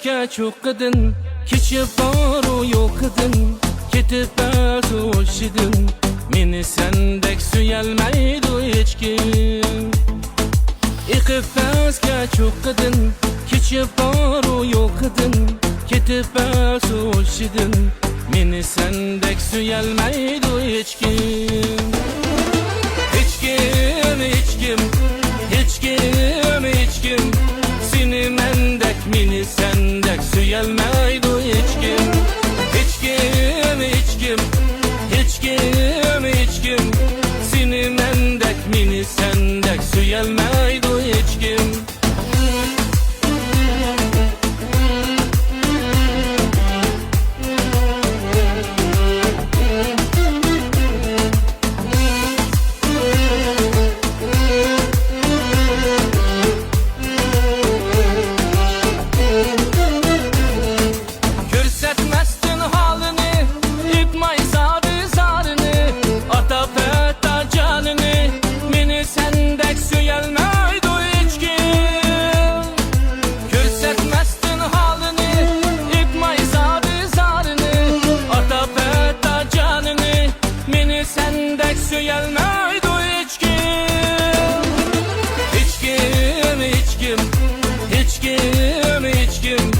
Ketipesga çok kadın, keçip baru yok kadın. Ketipes olşidin, meni sendek suyalmaydı hiç kim. Ketipesga çok kadın, keçip baru yok kadın. Ketipes olşidin, meni sendek suyalmaydı hiç kim. Hiç kim, hiç kim, hiç kim, hiç kim. Seni mendek, meni sendek suyalmaydı hiç kim. Hiç kim, hiç kim, hiç kim, hiç kim. Seni mendek, meni sendek suyalmaydı hiç kim. Sendek suyalmaydı hiç kim. Hiç kim, hiç kim, hiç kim, hiç kim.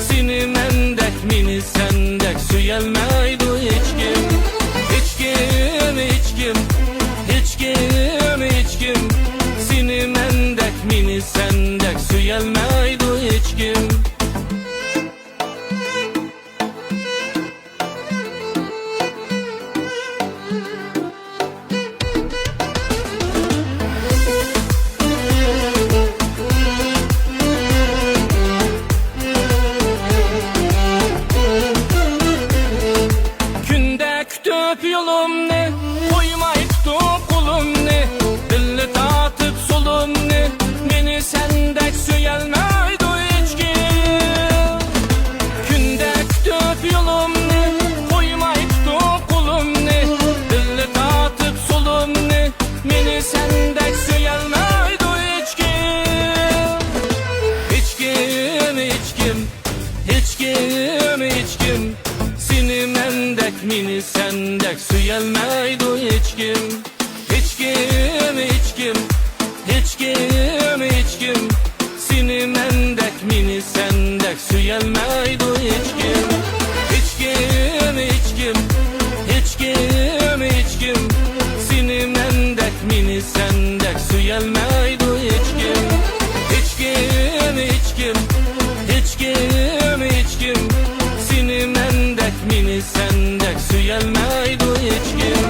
Seni mendek, meni sendek suyalmaydı hiç kim. Hiç kim, hiç kim, hiç kim, hiç kim. Seni mendek, meni sendek suyalmaydı hiç kim. Kütüp yolum ne, koymay tutup kulum ne. Dilli tatıp solum ne, meni sendek suyalmaydı hiç kim. Günde kütüp yolum ne, koymay tutup kulum ne. Dilli tatıp solum ne, meni sendek suyalmaydı hiç kim. Hiç kim, hiç kim, hiç kim, hiç kim. Seni mendek, meni sendek suyalmaydı hiç kim. Hiç kim, hiç kim, hiç kim, hiç kim. Seni mendek, meni sendek suyalmaydı hiç kim. Hiç kim, hiç kim, hiç kim, hiç kim. Seni mendek, meni sendek suyalmaydı hiç kim. Hiç kim, hiç kim, hiç kim, hiç kim. Seni mendek, meni sendek suyalmaydı hiç kim.